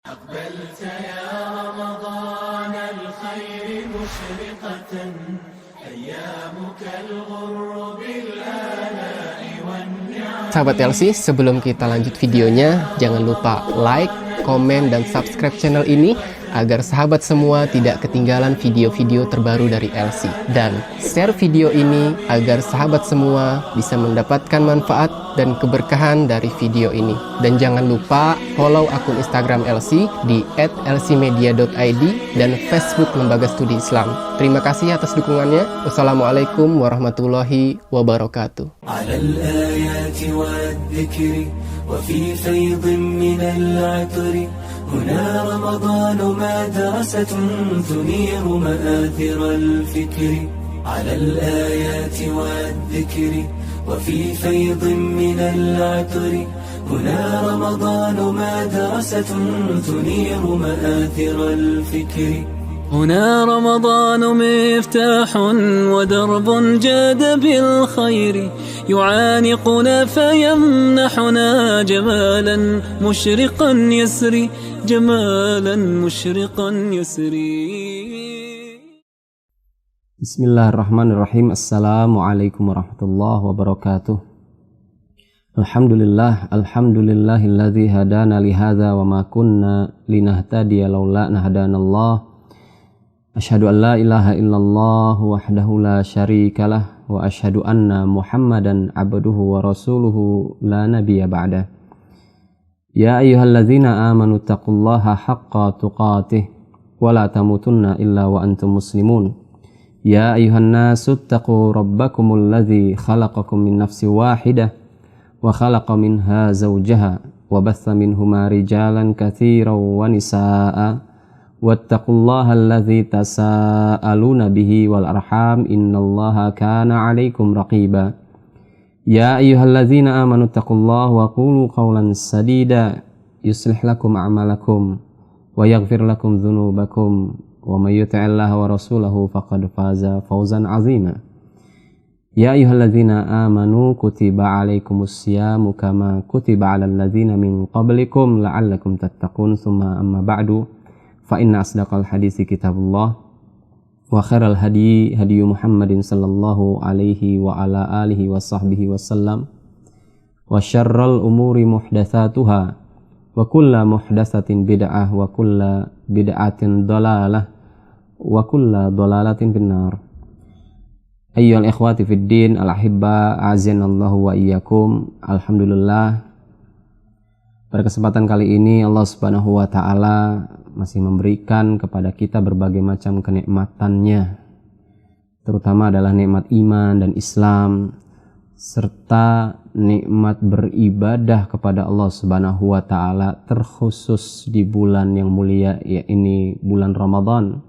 أقبلت يا رمضان الخير مشرقة أيامك الغر بالآلاء والنعم. Sahabat LC, sebelum kita lanjut videonya, jangan lupa like, komen, dan subscribe channel ini agar sahabat semua tidak ketinggalan video-video terbaru dari LC. Dan share video ini agar sahabat semua bisa mendapatkan manfaat dan keberkahan dari video ini. Dan jangan lupa follow akun Instagram LC di @lcmedia.id dan Facebook Lembaga Studi Islam. Terima kasih atas dukungannya. Wassalamualaikum warahmatullahi wabarakatuh. والذكر وفي فيض من العطر هنا رمضان مدرسة تنير مآثر الفكر على الآيات والذكر وفي فيض من العطر هنا رمضان مدرسة تنير مآثر الفكر هنا رمضان مفتاح ودرب جاد بالخير يعانقنا فيمنحنا جمالا مشرقا يسري جمالا مشرقا يسري. Bismillahirrahmanirrahim. Assalamualaikum warahmatullahi wabarakatuh. Alhamdulillahilladzi hadana lihadza wa ma kunna linahtadiya laula an hadanallah. Asyhadu an la ilaha illallah wahdahu la syarikalah wa asyhadu anna Muhammadan abduhu wa rasuluhu la nabiyya ba'dah. Ya ayyuhalladzina amanu taqullaha haqqa tuqatih wa la tamutunna illa wa antum muslimun. Ya ayyuhan nasu taqu rabbakumul ladzi khalaqakum min nafsin wahidah wa khalaqa minha zawjaha wa batha minhuma rijalan katsiran wa nisaa'a wattaqullaha alladzi tasaaluna bihi wal arham innallaha kana 'alaikum raqiba. Ya ayyuhalladzina amanu taqullaha wa qulu qawlan sadida yuslih lakum a'malakum wa yaghfir lakum dhunubakum wa may yuti'illaha wa rasulahu faqad faza fawzan 'azima. Ya ayyuhalladzina amanu kutiba 'alaikumus syamu kama kutiba 'alal ladzina min qablikum la'allakum tattaqun. Tsumma amma ba'du fa inna asdaqal hadisi kitabullah wa khairal hadi hadiyu Muhammadin sallallahu alaihi wa ala alihi wa sahbihi wasallam wa syarral umuri muhdatsatuha wa kullu muhdatsatin bid'ah wa kullu bid'atin dhalalah wa kullu dhalalatin finnar. Ayyuhal ikhwati fid din al ahibba azanallahu wa iyyakum. Alhamdulillah, pada kesempatan kali ini Allah Subhanahu wa taala masih memberikan kepada kita berbagai macam kenikmatannya, terutama adalah nikmat iman dan Islam serta nikmat beribadah kepada Allah Subhanahu wa taala, terkhusus di bulan yang mulia yakni bulan Ramadan,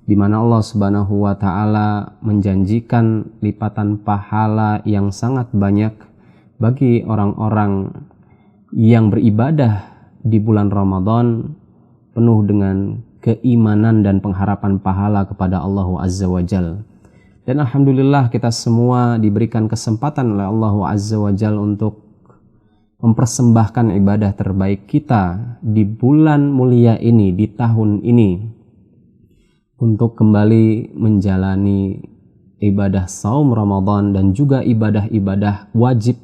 di mana Allah Subhanahu wa taala menjanjikan lipatan pahala yang sangat banyak bagi orang-orang yang beribadah di bulan Ramadan penuh dengan keimanan dan pengharapan pahala kepada Allah Azza wa Jal. Dan alhamdulillah kita semua diberikan kesempatan oleh Allah Azza wa Jal untuk mempersembahkan ibadah terbaik kita di bulan mulia ini, di tahun ini, untuk kembali menjalani ibadah saum Ramadan dan juga ibadah-ibadah wajib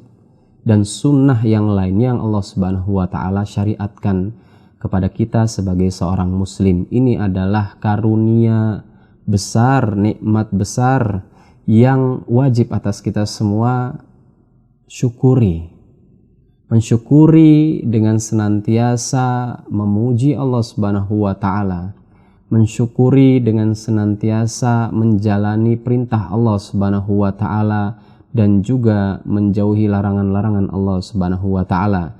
dan sunnah yang lainnya yang Allah Subhanahu wa taala syariatkan kepada kita sebagai seorang muslim. Ini adalah karunia besar, nikmat besar yang wajib atas kita semua syukuri. Mensyukuri dengan senantiasa memuji Allah Subhanahu wa taala. Mensyukuri dengan senantiasa menjalani perintah Allah Subhanahu wa taala dan juga menjauhi larangan-larangan Allah Subhanahu wa taala.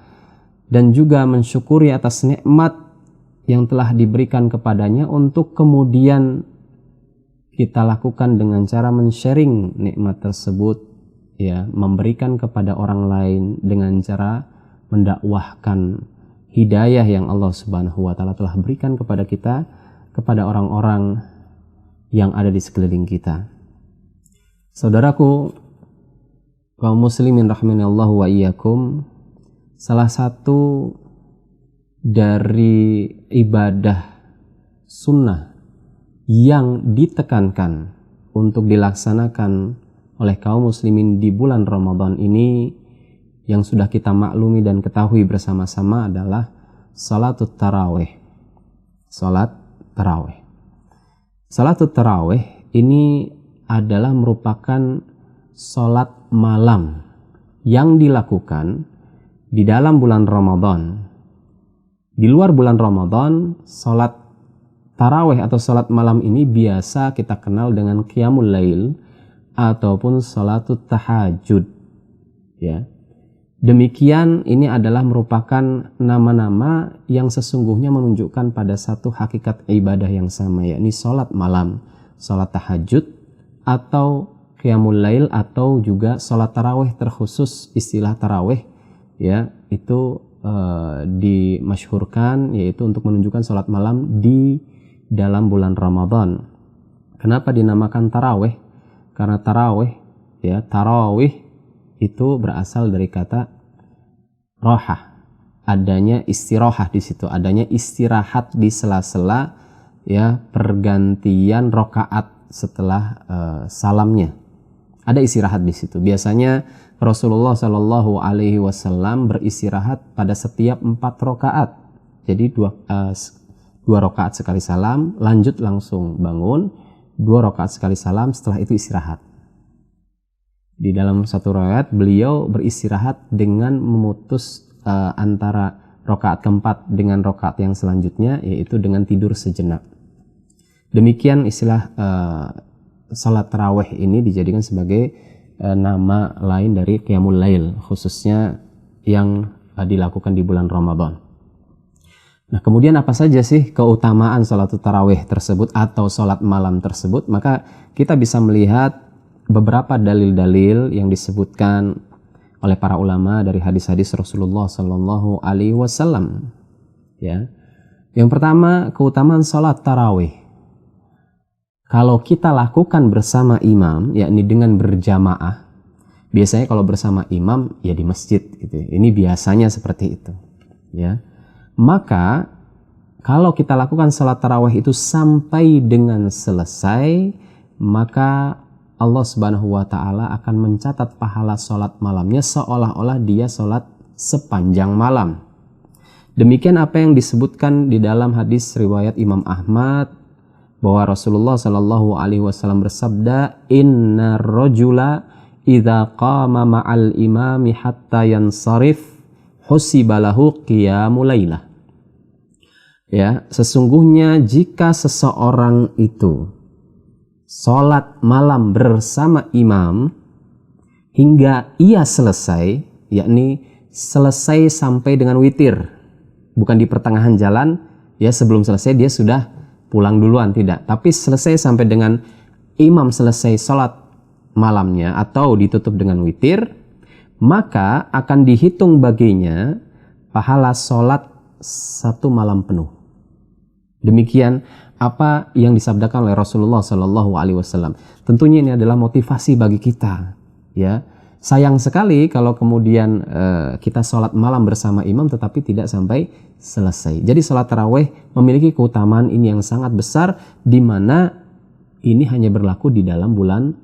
Dan juga mensyukuri atas nikmat yang telah diberikan kepadanya untuk kemudian kita lakukan dengan cara men-sharing nikmat tersebut, ya, memberikan kepada orang lain dengan cara mendakwahkan hidayah yang Allah Subhanahu wa taala telah berikan kepada kita kepada orang-orang yang ada di sekeliling kita. Saudaraku kaum muslimin rahimanallahu wa iyyakum, salah satu dari ibadah sunnah yang ditekankan untuk dilaksanakan oleh kaum muslimin di bulan Ramadan ini yang sudah kita maklumi dan ketahui bersama-sama adalah salatut tarawih. Salat tarawih. Salatut tarawih ini adalah merupakan salat malam yang dilakukan di dalam bulan Ramadan. Di luar bulan Ramadan, salat tarawih atau salat malam ini biasa kita kenal dengan qiyamul lail ataupun salatut tahajud. Ya. Demikian ini adalah merupakan nama-nama yang sesungguhnya menunjukkan pada satu hakikat ibadah yang sama, yakni salat malam, salat tahajud atau qiyamul lail atau juga salat tarawih, terkhusus istilah tarawih ya, itu dimasyhurkan yaitu untuk menunjukkan salat malam di dalam bulan Ramadan. Kenapa dinamakan tarawih? Karena tarawih ya, tarawih itu berasal dari kata rohah, adanya istirahat di situ, adanya istirahat di sela-sela ya pergantian rokaat setelah salamnya. Ada istirahat di situ. Biasanya Rasulullah Shallallahu Alaihi Wasallam beristirahat pada setiap 4 rokaat. Jadi dua rokaat sekali salam, lanjut langsung bangun, 2 rokaat sekali salam, setelah itu istirahat. Di dalam satu riwayat beliau beristirahat dengan memutus antara rokaat keempat dengan rokaat yang selanjutnya, yaitu dengan tidur sejenak. Demikian istilah salat tarawih ini dijadikan sebagai nama lain dari qiyamul lail, khususnya yang dilakukan di bulan Ramadan. Nah, kemudian apa saja sih keutamaan salat tarawih tersebut atau salat malam tersebut? Maka kita bisa melihat beberapa dalil-dalil yang disebutkan oleh para ulama dari hadis-hadis Rasulullah Sallallahu Alaihi Wasallam. Ya, yang pertama keutamaan salat tarawih. Kalau kita lakukan bersama imam, yakni dengan berjamaah, biasanya kalau bersama imam ya di masjid gitu. Ini biasanya seperti itu, ya. Maka kalau kita lakukan salat tarawih itu sampai dengan selesai, maka Allah Subhanahu wa taala akan mencatat pahala salat malamnya seolah-olah dia salat sepanjang malam. Demikian apa yang disebutkan di dalam hadis riwayat Imam Ahmad bahwa Rasulullah Shallallahu Alaihi Wasallam bersabda, Inna rajula idza qama ma'al imami hatta yansarif husibalahu qiyamul lailah. Ya, sesungguhnya jika seseorang itu salat malam bersama imam hingga ia selesai, yakni selesai sampai dengan witir, bukan di pertengahan jalan, ya sebelum selesai dia sudah pulang duluan, tidak, tapi selesai sampai dengan imam selesai sholat malamnya atau ditutup dengan witir, maka akan dihitung baginya pahala sholat 1 malam penuh. Demikian apa yang disabdakan oleh Rasulullah Sallallahu Alaihi Wasallam. Tentunya ini adalah motivasi bagi kita, ya. Sayang sekali kalau kemudian kita sholat malam bersama imam tetapi tidak sampai selesai. Jadi sholat tarawih memiliki keutamaan ini yang sangat besar, di mana ini hanya berlaku di dalam bulan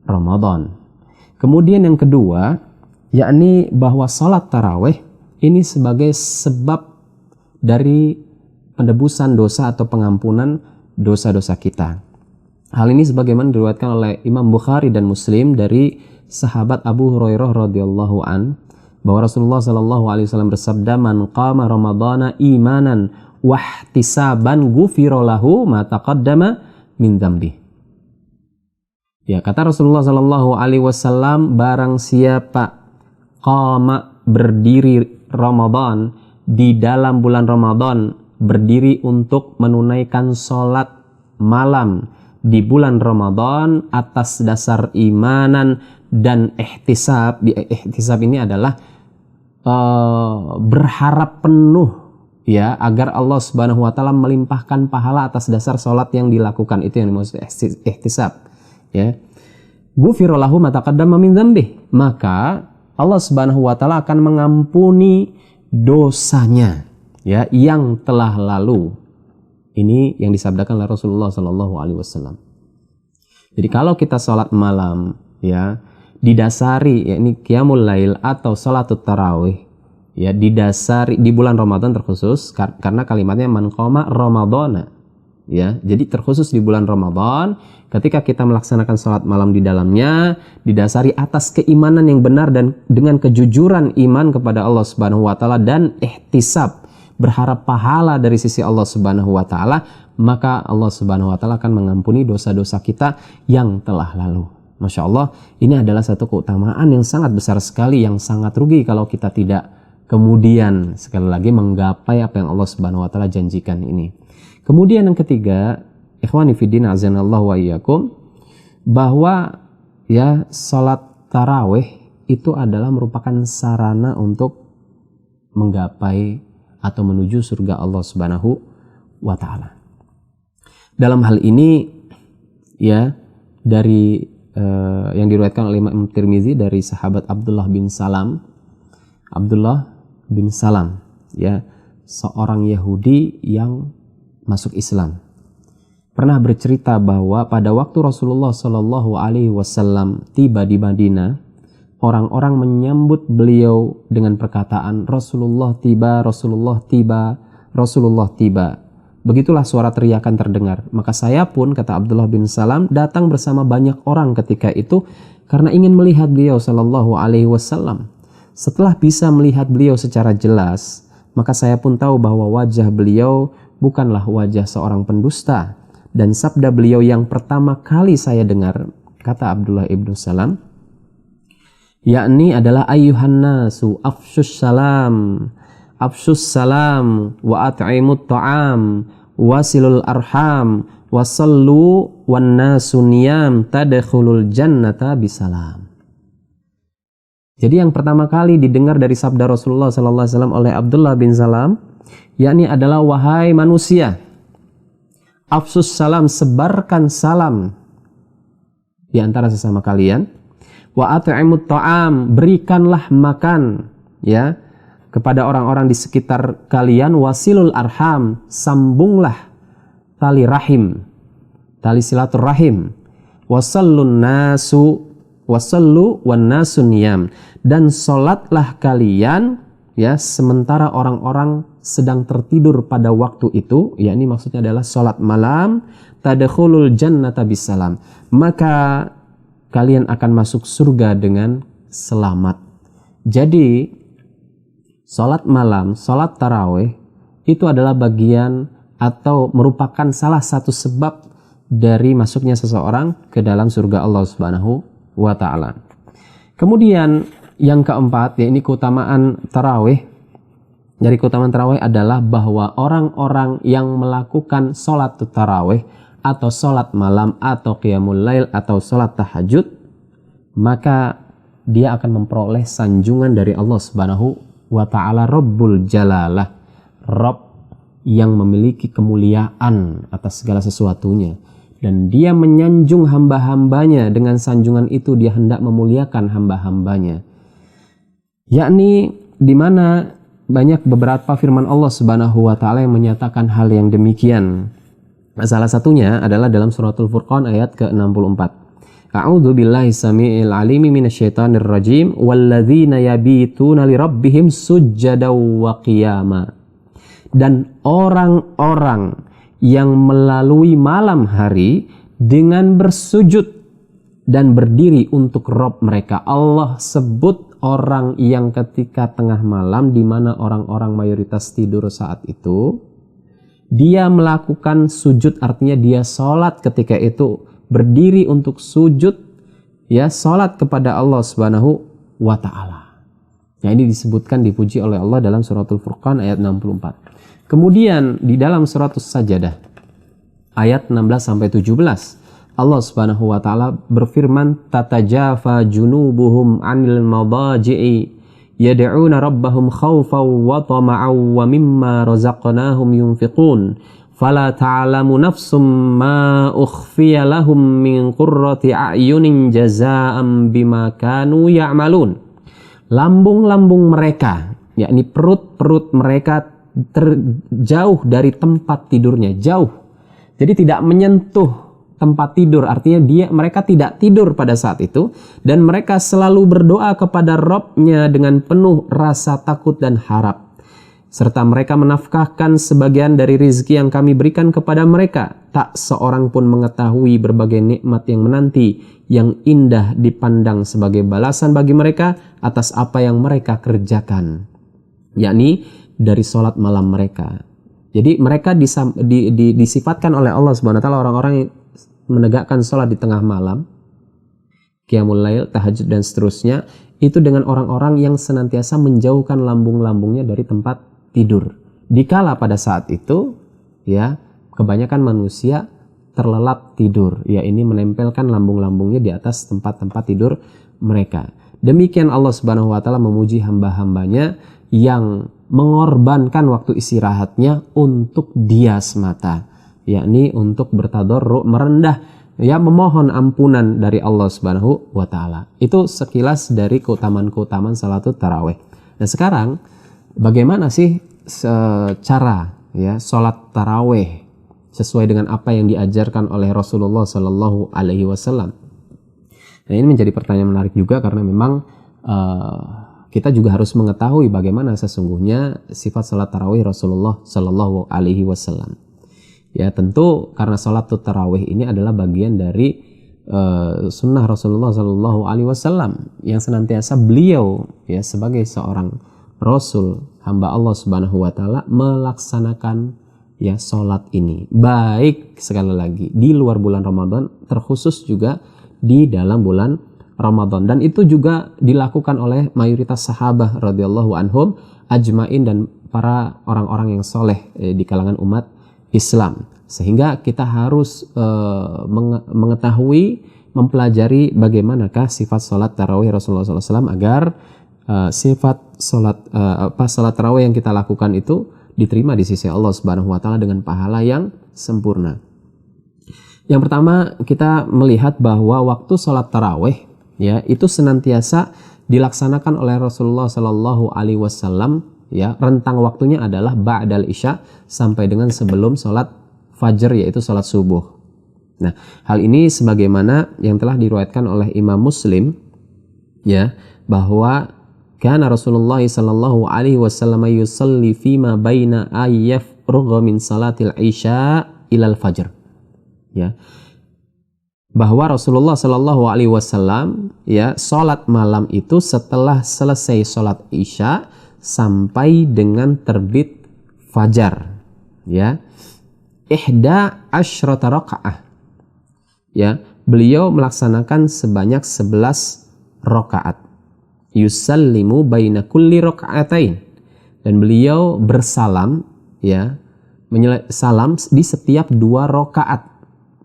Ramadan. Kemudian yang kedua, yakni bahwa sholat tarawih ini sebagai sebab dari penebusan dosa atau pengampunan dosa-dosa kita. Hal ini sebagaimana diriwayatkan oleh Imam Bukhari dan Muslim dari sahabat Abu Hurairah radhiyallahu an, bahwa Rasulullah sallallahu alaihi wasallam bersabda, man qama ramadhana imanan wahtisaban ghufira lahu ma taqaddama min dzambi. Ya, kata Rasulullah sallallahu alaihi wasallam, barang siapa qama berdiri Ramadan, di dalam bulan Ramadan berdiri untuk menunaikan salat malam di bulan Ramadan atas dasar imanan dan ihtisab. Ihtisab ini adalah berharap penuh ya agar Allah Subhanahu wa taala melimpahkan pahala atas dasar salat yang dilakukan, itu yang dimaksud ihtisab, ya. Ghufira lahu ma taqaddama min dzambi, maka Allah Subhanahu wa taala akan mengampuni dosanya, ya yang telah lalu. Ini yang disabdakan oleh Rasulullah SAW. Jadi kalau kita sholat malam, ya didasari, yakni qiyamul lail atau sholatut tarawih, ya didasari di bulan Ramadan terkhusus karena kalimatnya man qama ramadhana, ya jadi terkhusus di bulan Ramadan. Ketika kita melaksanakan sholat malam di dalamnya, didasari atas keimanan yang benar dan dengan kejujuran iman kepada Allah Subhanahu wa Ta'ala dan ihtisab, berharap pahala dari sisi Allah Subhanahu wa Ta'ala, maka Allah Subhanahu wa Ta'ala akan mengampuni dosa-dosa kita yang telah lalu. Masya Allah, ini adalah satu keutamaan yang sangat besar sekali, yang sangat rugi kalau kita tidak kemudian sekali lagi menggapai apa yang Allah Subhanahu wa Ta'ala janjikan ini. Kemudian yang ketiga, ikhwani fiddin azanallahu wa iyyakum, bahwa ya salat tarawih itu adalah merupakan sarana untuk menggapai atau menuju surga Allah Subhanahu wa Ta'ala. Dalam hal ini ya dari yang diriwayatkan oleh Imam Tirmizi dari sahabat Abdullah bin Salam ya, seorang Yahudi yang masuk Islam, pernah bercerita bahwa pada waktu Rasulullah Shallallahu Alaihi Wasallam tiba di Madinah, orang-orang menyambut beliau dengan perkataan Rasulullah tiba, Rasulullah tiba, Rasulullah tiba. Begitulah suara teriakan terdengar. Maka saya pun, kata Abdullah bin Salam, datang bersama banyak orang ketika itu karena ingin melihat beliau Shallallahu Alaihi Wasallam. Setelah bisa melihat beliau secara jelas, maka saya pun tahu bahwa wajah beliau bukanlah wajah seorang pendusta. Dan sabda beliau yang pertama kali saya dengar, kata Abdullah ibnu Salam, yakni adalah ayyuhan nasu afshus salam wa at'imut ta'am wasilul arham wasallu wan nasu niyam tadkhulul jannata bisalam. Jadi yang pertama kali didengar dari sabda Rasulullah sallallahu alaihi wasallam oleh Abdullah bin Salam, yakni adalah wahai manusia, afsus salam, sebarkan salam di antara sesama kalian. Wa at'imut ta'am, berikanlah makan ya kepada orang-orang di sekitar kalian. Wasilul arham, sambunglah tali rahim, tali silaturahim. Wasallu wan nasu niyam, dan salatlah kalian ya sementara orang-orang sedang tertidur pada waktu itu, yakni maksudnya adalah salat malam. Tadkhulul jannata bisalam, maka kalian akan masuk surga dengan selamat. Jadi salat malam, salat tarawih itu adalah bagian atau merupakan salah satu sebab dari masuknya seseorang ke dalam surga Allah Subhanahu wa Ta'ala. Kemudian yang keempat, yakni keutamaan tarawih. Dari keutamaan tarawih adalah bahwa orang-orang yang melakukan salat tarawih atau salat malam atau qiyamul lail atau salat tahajud, maka dia akan memperoleh sanjungan dari Allah Subhanahu wa Ta'ala, Rabbul Jalalah, Rabb yang memiliki kemuliaan atas segala sesuatunya, dan dia menyanjung hamba-hambanya. Dengan sanjungan itu dia hendak memuliakan hamba-hambanya, yakni di mana banyak beberapa firman Allah Subhanahu wa Ta'ala yang menyatakan hal yang demikian. Salah satunya adalah dalam suratul Furqan ayat ke-64. A'udzu billahi samii'il 'aliimi minasyaitonir rajim walladzina yabituna lirabbihim sujjadaw wa qiyama. Dan orang-orang yang melalui malam hari dengan bersujud dan berdiri untuk Rabb mereka. Allah sebut orang yang ketika tengah malam, di mana orang-orang mayoritas tidur saat itu, dia melakukan sujud, artinya dia sholat ketika itu, berdiri untuk sujud, ya sholat kepada Allah Subhanahu wa Ta'ala. Nah, ini disebutkan, dipuji oleh Allah dalam suratul Furqan ayat 64. Kemudian di dalam suratul Sajadah ayat 16-17, Allah Subhanahu wa Ta'ala berfirman, tatajafa junubuhum 'anil madaji'i yad'una rabbahum khawfaw wa tama'aw wa mimma razaqnahum yunfiqun fala ta'lamu nafsum ma ukhfiya lahum min qurrati a'yunin jazaa'an bima kanu ya'malun. Lambung-lambung mereka, yakni perut-perut mereka, jauh dari tempat tidurnya, jauh. Jadi tidak menyentuh tempat tidur, artinya mereka tidak tidur pada saat itu, dan mereka selalu berdoa kepada Rabb-nya dengan penuh rasa takut dan harap. Serta mereka menafkahkan sebagian dari rizki yang kami berikan kepada mereka. Tak seorang pun mengetahui berbagai nikmat yang menanti, yang indah dipandang sebagai balasan bagi mereka atas apa yang mereka kerjakan, yakni dari sholat malam mereka. Jadi mereka disifatkan oleh Allah Subhanahu wa taala orang-orang yang menegakkan sholat di tengah malam, qiyamul lail, tahajud dan seterusnya, itu dengan orang-orang yang senantiasa menjauhkan lambung-lambungnya dari tempat tidur. Dikala pada saat itu, ya, kebanyakan manusia terlelap tidur, ya, ini menempelkan lambung-lambungnya di atas tempat-tempat tidur mereka. Demikian Allah Subhanahu wa taala memuji hamba-hambanya yang mengorbankan waktu istirahatnya untuk Dia semata, yakni untuk bertadarru', merendah, ya, memohon ampunan dari Allah Subhanahu wa taala. Itu sekilas dari keutamaan-keutamaan salatut tarawih. Nah, sekarang bagaimana sih cara, ya, salat tarawih sesuai dengan apa yang diajarkan oleh Rasulullah Sallallahu Alaihi Wasallam? Nah, ini menjadi pertanyaan menarik juga karena memang kita juga harus mengetahui bagaimana sesungguhnya sifat salat tarawih Rasulullah Sallallahu Alaihi Wasallam. Ya, tentu karena salat tarawih ini adalah bagian dari sunnah Rasulullah Sallallahu Alaihi Wasallam yang senantiasa beliau, ya, sebagai seorang Rasul, hamba Allah Subhanahu Wa Taala, melaksanakan, ya, salat ini. Baik, sekali lagi, di luar bulan Ramadan, terkhusus juga di dalam bulan Ramadan, dan itu juga dilakukan oleh mayoritas sahabat radhiyallahu anhum ajmain dan para orang-orang yang soleh di kalangan umat Islam. Sehingga kita harus mengetahui, mempelajari bagaimanakah sifat salat tarawih Rasulullah SAW agar sifat salat tarawih yang kita lakukan itu diterima di sisi Allah Subhanahu wa taala dengan pahala yang sempurna. Yang pertama, kita melihat bahwa waktu salat tarawih, ya, itu senantiasa dilaksanakan oleh Rasulullah Sallallahu Alaihi Wasallam, ya, rentang waktunya adalah ba'dal isya sampai dengan sebelum salat fajar, yaitu salat subuh. Nah, hal ini sebagaimana yang telah diriwayatkan oleh Imam Muslim, ya, bahwa kana Rasulullah Sallallahu Alaihi Wasallam yusalli fima baina ayyafrugha min salatil isya ilal fajr, ya, bahwa Rasulullah Sallallahu Alaihi Wasallam, ya, salat malam itu setelah selesai salat isya sampai dengan terbit fajar, ya, ihda asyrata rakaah, ya, beliau melaksanakan sebanyak 11 rakaat, yusallimu baina kulli rakaatain, dan beliau bersalam, ya, salam di setiap 2 rakaat.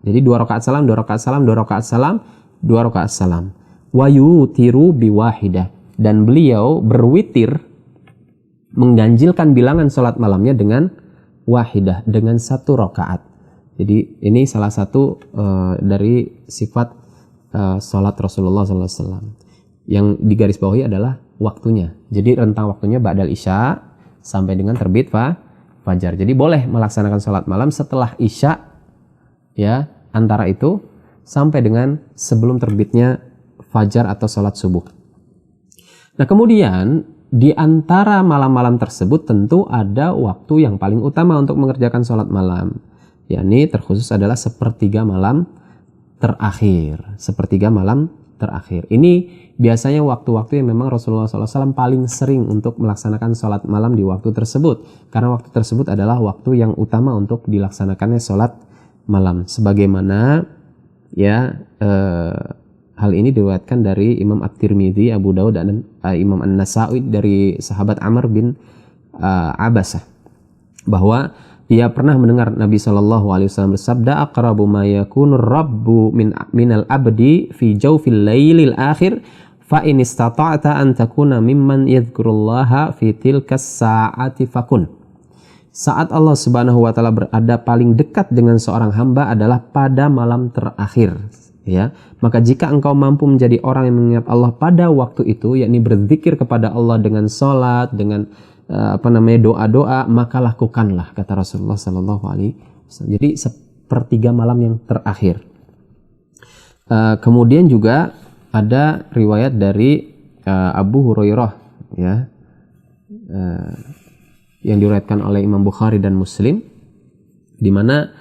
Jadi 2 rakaat salam, 2 rakaat salam, 2 rakaat salam, 2 rakaat salam. Wa yutiru biwahidah, dan beliau berwitir, mengganjilkan bilangan salat malamnya dengan wahidah, dengan 1 rakaat. Jadi ini salah satu dari sifat salat Rasulullah SAW. Yang digarisbawahi adalah waktunya. Jadi rentang waktunya ba'dal isya sampai dengan terbit fajar. Jadi boleh melaksanakan salat malam setelah isya, ya, antara itu sampai dengan sebelum terbitnya fajar atau salat subuh. Nah, kemudian di antara malam-malam tersebut tentu ada waktu yang paling utama untuk mengerjakan salat malam, yakni terkhusus adalah sepertiga malam terakhir. Sepertiga malam terakhir. Ini biasanya waktu-waktu yang memang Rasulullah SAW paling sering untuk melaksanakan salat malam di waktu tersebut, karena waktu tersebut adalah waktu yang utama untuk dilaksanakannya salat malam. Sebagaimana, ya, hal ini diriwayatkan dari Imam At-Tirmidzi, Abu Daud, dan Imam An-Nasa'i dari sahabat Amr bin Abasah, bahwa dia pernah mendengar Nabi SAW bersabda, aqrabu ma yakunu rabbu minal abdi fi jawfil lailil akhir fa in istata'ta an takuna mimman yadhkurullaha fi tilkas sa'ati fakun. Saat Allah Subhanahu wa taala berada paling dekat dengan seorang hamba adalah pada malam terakhir, ya. Maka jika engkau mampu menjadi orang yang mengingat Allah pada waktu itu, yakni berzikir kepada Allah dengan salat, dengan doa-doa, maka lakukanlah, kata Rasulullah Sallallahu Alaihi Wasallam. Jadi sepertiga malam yang terakhir. Kemudian juga ada riwayat dari Abu Hurairah, ya, yang diriwayatkan oleh Imam Bukhari dan Muslim, di mana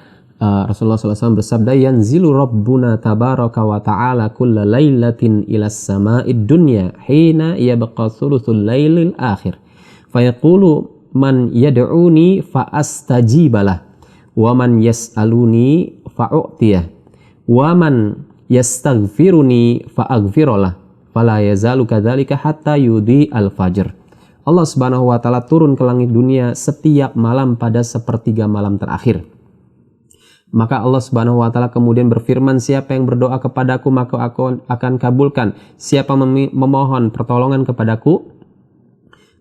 Rasulullah SAW bersabda, yanzilu Rabbuna tabaraka wa ta'ala kulla laylatin ila sama'id dunya hina yabqa thuluthul laylil akhir fayaqulu man yad'uni fa astajibalah wa man yas'aluni fa u'tiyah wa man yastaghfiruni fa aghfiralah fala yazalu kadzalika hatta yudhi al-fajr. Allah Subhanahu wa taala turun ke langit dunia setiap malam pada sepertiga malam terakhir. Maka Allah Subhanahu wa taala kemudian berfirman, siapa yang berdoa kepadaku maka aku akan kabulkan. Siapa memohon pertolongan kepadaku,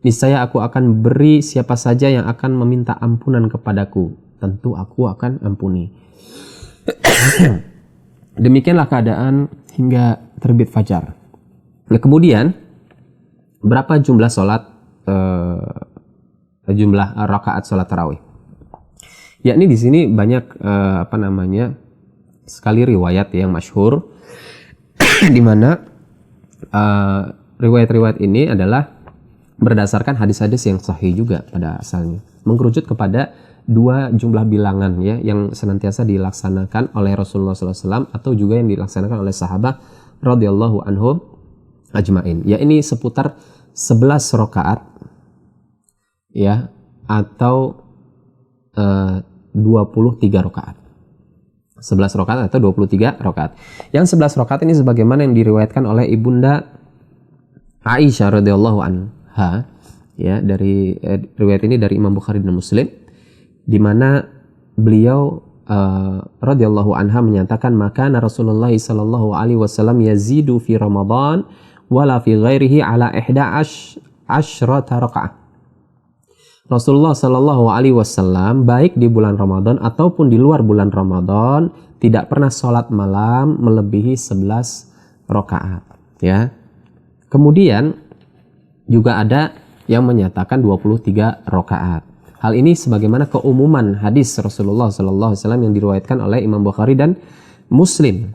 niscaya aku akan beri siapa saja yang akan meminta ampunan kepadaku. Tentu aku akan ampuni. Demikianlah keadaan hingga terbit fajar. Nah, kemudian berapa jumlah jumlah rakaat salat tarawih? Yakni di sini banyak sekali riwayat yang masyhur di mana riwayat-riwayat ini adalah berdasarkan hadis-hadis yang sahih juga pada asalnya, mengkerucut kepada dua jumlah bilangan, ya, yang senantiasa dilaksanakan oleh Rasulullah SAW atau juga yang dilaksanakan oleh sahabat radhiyallahu anhum ajmain. Ya, ini seputar 11 rakaat, ya, atau 23 rakaat. 11 rakaat atau 23 rakaat. Yang 11 rakaat ini sebagaimana yang diriwayatkan oleh Ibunda Aisyah radhiyallahu anha, ya, dari riwayat ini dari Imam Bukhari dan Muslim, di mana beliau radhiyallahu anha menyatakan, maka Rasulullah sallallahu alaihi wasallam yazidu fi Ramadan wala fi ghairihi ala 11 rakaat. Rasulullah Shallallahu Alaihi Wasallam baik di bulan Ramadan ataupun di luar bulan Ramadan tidak pernah sholat malam melebihi 11 rakaat. Ya. Kemudian juga ada yang menyatakan 23 rakaat. Hal ini sebagaimana keumuman hadis Rasulullah Shallallahu Alaihi Wasallam yang diriwayatkan oleh Imam Bukhari dan Muslim.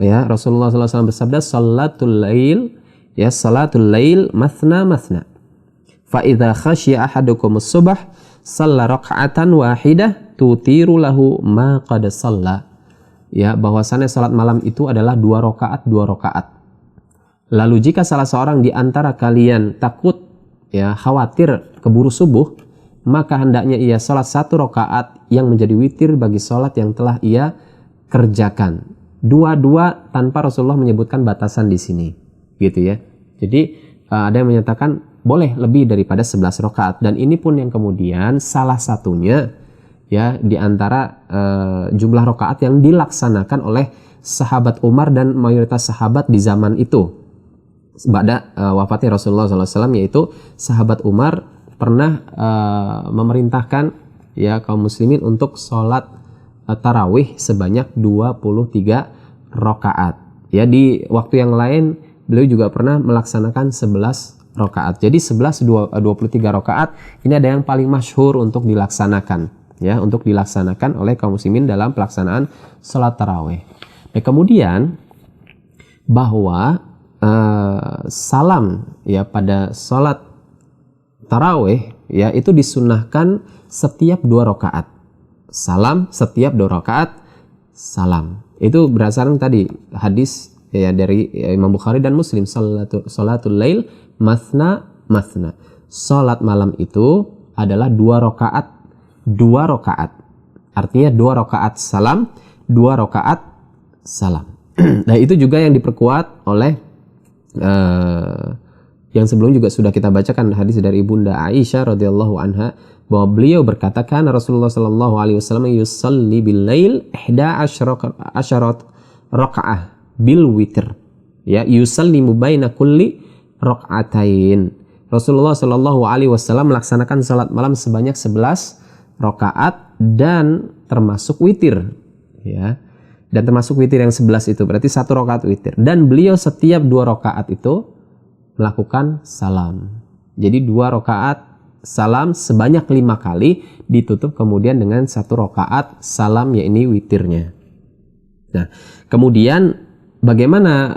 Ya, Rasulullah Sallallahu Alaihi Wasallam bersabda, salatul lail mathna mathna. Fa idza khashiya ahadukum as-subh shalla rak'atan wahidah tutiru lahu ma qad shalla. Ya, bahwasanya salat malam itu adalah 2 rakaat. Lalu jika salah seorang di antara kalian takut, ya, khawatir keburu subuh, maka hendaknya ia salat 1 rakaat yang menjadi witir bagi salat yang telah ia kerjakan. 2 tanpa Rasulullah menyebutkan batasan di sini, gitu ya. Jadi ada yang menyatakan boleh lebih daripada 11 rakaat, dan ini pun yang kemudian salah satunya, ya, di antara jumlah rakaat yang dilaksanakan oleh sahabat Umar dan mayoritas sahabat di zaman itu pada wafatnya Rasulullah SAW, yaitu sahabat Umar pernah memerintahkan, ya, kaum muslimin untuk sholat tarawih sebanyak 23 rakaat. Ya, di waktu yang lain beliau juga pernah melaksanakan 11 rakaat. Jadi 23 rakaat ini ada yang paling masyhur untuk dilaksanakan, ya, untuk dilaksanakan oleh kaum muslimin dalam pelaksanaan salat tarawih. Nah, kemudian bahwa salam, ya, pada salat tarawih, ya, itu disunnahkan setiap 2 rakaat. Salam setiap 2 rakaat, salam. Itu berdasarkan tadi hadis, ya, dari Imam Bukhari dan Muslim, salatul lail mathna mathna. Salat malam itu adalah 2 rakaat. Artinya 2 rakaat salam, 2 rakaat salam. Nah, itu juga yang diperkuat oleh yang sebelum juga sudah kita bacakan hadis dari Ibunda Aisyah radhiyallahu anha, bahwa beliau berkata, kana Rasulullah sallallahu alaihi wasallam yusalli bil lail 11 rakaah bil witr, ya, yusallimu baina kulli rakaatain. Rasulullah Shallallahu Alaihi Wasallam melaksanakan salat malam sebanyak 11 rakaat dan termasuk witir, ya, dan termasuk witir yang 11 itu berarti 1 rakaat witir, dan beliau setiap 2 rakaat itu melakukan salam. Jadi 2 rakaat salam sebanyak 5 kali, ditutup kemudian dengan 1 rakaat salam, yakni witirnya. Nah, kemudian bagaimana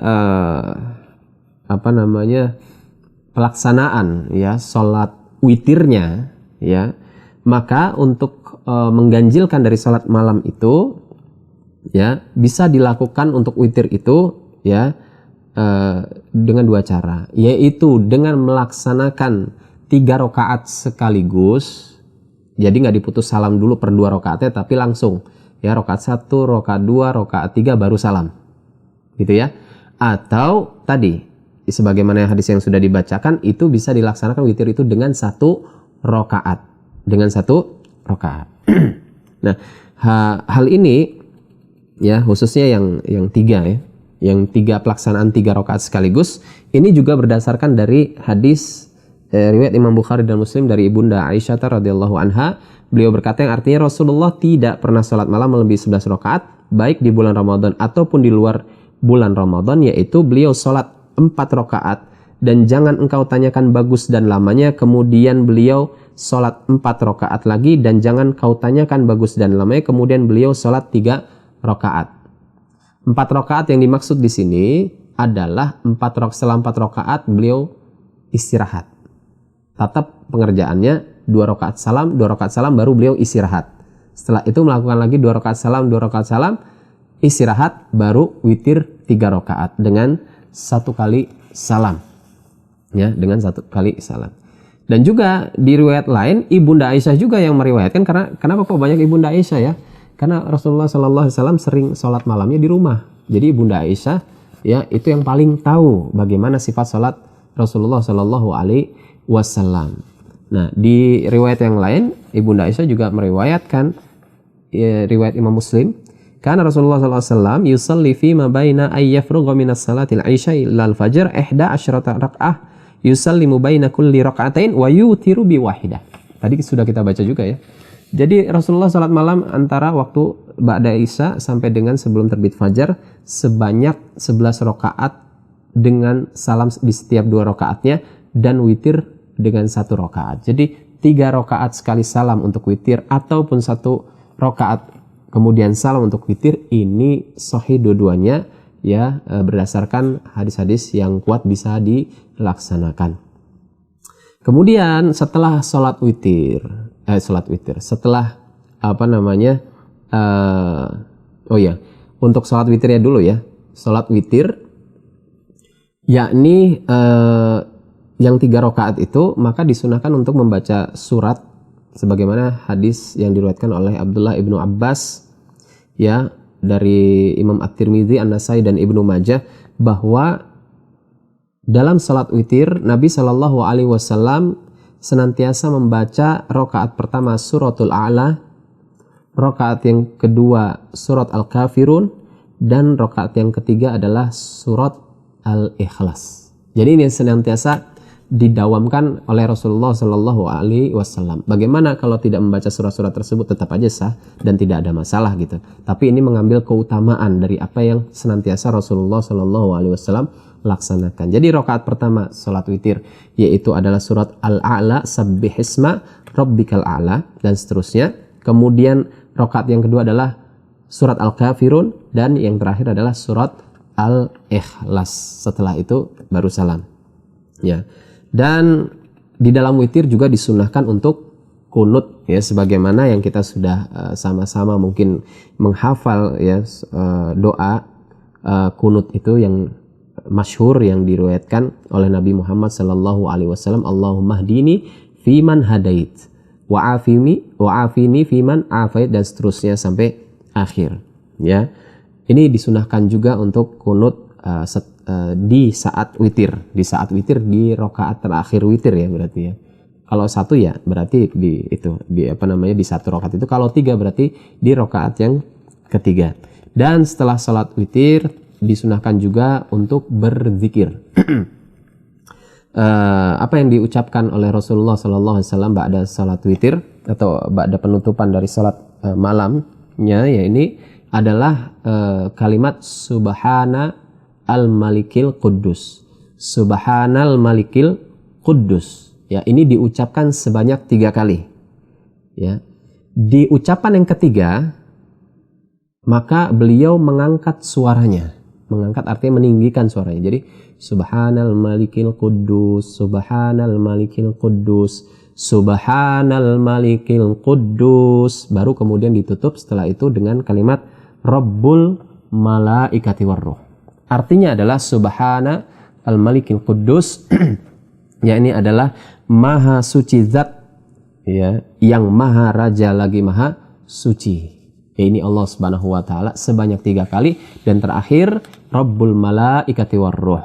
pelaksanaan ya salat witirnya ya? Maka untuk mengganjilkan dari salat malam itu ya bisa dilakukan untuk witir itu ya dengan 2 cara, yaitu dengan melaksanakan 3 rakaat sekaligus. Jadi nggak diputus salam dulu per 2 rakaatnya, tapi langsung ya rakaat 1, rakaat 2, rakaat 3 baru salam. Gitu ya. Atau tadi sebagaimana hadis yang sudah dibacakan, itu bisa dilaksanakan witir itu dengan 1 rakaat. Dengan 1 rakaat. Nah, hal ini ya khususnya yang 3 ya. Yang 3 pelaksanaan 3 rakaat sekaligus ini juga berdasarkan dari hadis riwayat Imam Bukhari dan Muslim dari Ibunda Aisyah radhiyallahu anha. Beliau berkata yang artinya Rasulullah tidak pernah salat malam melebihi 11 rakaat baik di bulan Ramadan ataupun di luar bulan Ramadan, yaitu beliau salat 4 rakaat dan jangan engkau tanyakan bagus dan lamanya, kemudian beliau salat 4 rakaat lagi dan jangan kau tanyakan bagus dan lamanya, kemudian beliau salat 3 rakaat. 4 rakaat yang dimaksud di sini adalah setelah 4 rakaat beliau istirahat. Tatap pengerjaannya 2 rakaat salam baru beliau istirahat. Setelah itu melakukan lagi 2 rakaat salam, istirahat, baru witir 3 rakaat dengan 1 kali salam. Ya, dengan 1 kali salam. Dan juga di riwayat lain Ibunda Aisyah juga yang meriwayatkan, karena kenapa kok banyak Ibunda Aisyah ya? Karena Rasulullah SAW sering sholat malamnya di rumah. Jadi Ibunda Aisyah ya itu yang paling tahu bagaimana sifat sholat Rasulullah SAW. Nah, di riwayat yang lain Ibunda Aisyah juga meriwayatkan riwayat Imam Muslim, karena Rasulullah SAW yusalli fi ma baina ayyafrugha minas salatil isya ila al-fajr 11 raka'ah yusallimu baina kulli raka'atain wa yutiru bi wahidah. Tadi sudah kita baca juga ya. Jadi Rasulullah salat malam antara waktu ba'da isya sampai dengan sebelum terbit fajar sebanyak 11 rakaat dengan salam di setiap 2 rakaatnya dan witir dengan 1 rakaat. Jadi 3 rakaat sekali salam untuk witir ataupun 1 rakaat kemudian salam untuk witir, ini sahih dua-duanya ya, berdasarkan hadis-hadis yang kuat bisa dilaksanakan. Kemudian setelah salat witir, setelah untuk salat witirnya dulu ya. Salat witir yakni yang 3 rakaat itu maka disunahkan untuk membaca surat sebagaimana hadis yang diriwayatkan oleh Abdullah ibnu Abbas ya, dari Imam At-Tirmidzi, An-Nasai dan Ibnu Majah, bahwa dalam salat witir Nabi Shallallahu Alaihi Wasallam senantiasa membaca rakaat pertama suratul A'la, rakaat yang kedua surat Al-Kafirun, dan rakaat yang ketiga adalah surat Al-Ikhlas. Jadi ini senantiasa didawamkan oleh Rasulullah Shallallahu Alaihi Wasallam. Bagaimana kalau tidak membaca surat-surat tersebut? Tetap aja sah dan tidak ada masalah gitu. Tapi ini mengambil keutamaan dari apa yang senantiasa Rasulullah Shallallahu Alaihi Wasallam laksanakan. Jadi rakaat pertama salat witir yaitu adalah surat Al-A'la, Sabbihisma Rabbikal A'la dan seterusnya. Kemudian rakaat yang kedua adalah surat Al-Kafirun dan yang terakhir adalah surat Al-Ikhlas. Setelah itu baru salam. Ya. Dan di dalam witir juga disunahkan untuk kunut ya, sebagaimana yang kita sudah sama-sama mungkin menghafal ya doa kunut itu yang masyhur yang diriwayatkan oleh Nabi Muhammad sallallahu alaihi wasallam, Allahumma hdini fiman hadait wa afini fiman afait, dan seterusnya sampai akhir ya. Ini disunahkan juga untuk kunut di saat witir di rakaat terakhir witir ya berarti ya. Kalau 1 ya berarti di 1 rakaat itu, kalau 3 berarti di rakaat yang ketiga. Dan setelah salat witir disunahkan juga untuk berzikir. Apa yang diucapkan oleh Rasulullah sallallahu alaihi wasallam ba'da salat witir atau ba'da penutupan dari salat malamnya ya, ini adalah kalimat subhana al-malikil quddus. Subhanal malikil quddus Ya, ini diucapkan sebanyak 3 kali. Ya. Di ucapan yang ketiga, maka beliau mengangkat suaranya. Mengangkat artinya meninggikan suaranya. Jadi Subhanal Malikil Quddus, Subhanal Malikil Quddus, Subhanal Malikil Quddus. Baru kemudian ditutup setelah itu dengan kalimat Rabbul Malaikati Warruh. Artinya adalah Subhana al Malikil Quddus, ya, ini adalah Maha Suci Zat, ya, yang Maha Raja lagi Maha Suci. Ya, ini Allah Subhanahu wa taala sebanyak 3 kali, dan terakhir Rabbul Malaikati Warruh.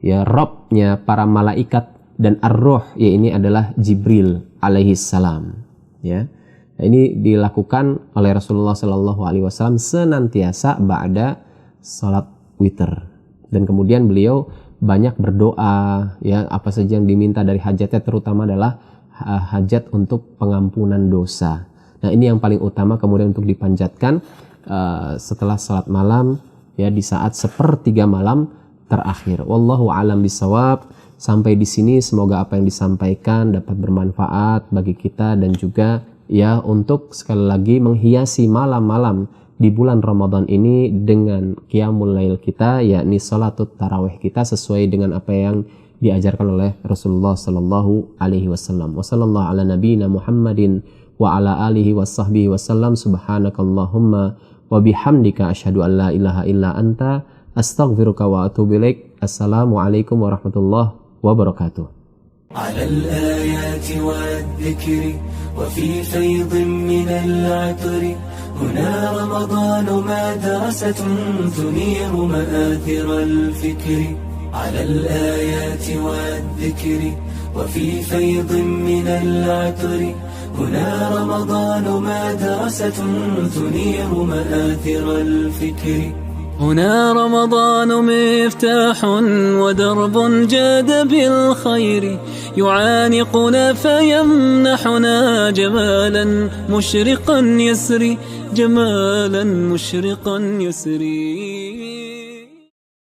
Ya, Rabbnya para malaikat, dan Ar-Ruh, ya, ini adalah Jibril alaihi salam. Ya. Nah, ini dilakukan oleh Rasulullah sallallahu alaihi wasallam senantiasa ba'da salat witir. Dan kemudian beliau banyak berdoa, ya, apa saja yang diminta dari hajatnya, terutama adalah hajat untuk pengampunan dosa. Nah, ini yang paling utama kemudian untuk dipanjatkan setelah salat malam, ya, di saat 1/3 malam terakhir. Wallahu a'lam bishawab. Sampai di sini semoga apa yang disampaikan dapat bermanfaat bagi kita, dan juga, ya, untuk sekali lagi menghiasi malam-malam di bulan Ramadan ini dengan qiyamul lail kita, yakni salatut tarawih kita sesuai dengan apa yang diajarkan oleh Rasulullah sallallahu alaihi wasallam. Wa sallallahu ala nabiyyina Muhammadin wa ala alihi washabbihi wasallam. Subhanakallahumma wa bihamdika asyhadu an la ilaha illa anta astaghfiruka wa atubu ilaik. Assalamualaikum warahmatullahi wabarakatuh. على الآيات والذكر وفي فيض من العطر هنا رمضان مدرسة تنير مآثر الفكر على الآيات والذكر وفي فيض من العطر هنا رمضان مدرسة تنير مآثر الفكر هنا رمضان مفتاح ودرب جاد بالخير يعانقنا فيمنحنا جمالا مشرقا يسري جمالا مشرقا يسري.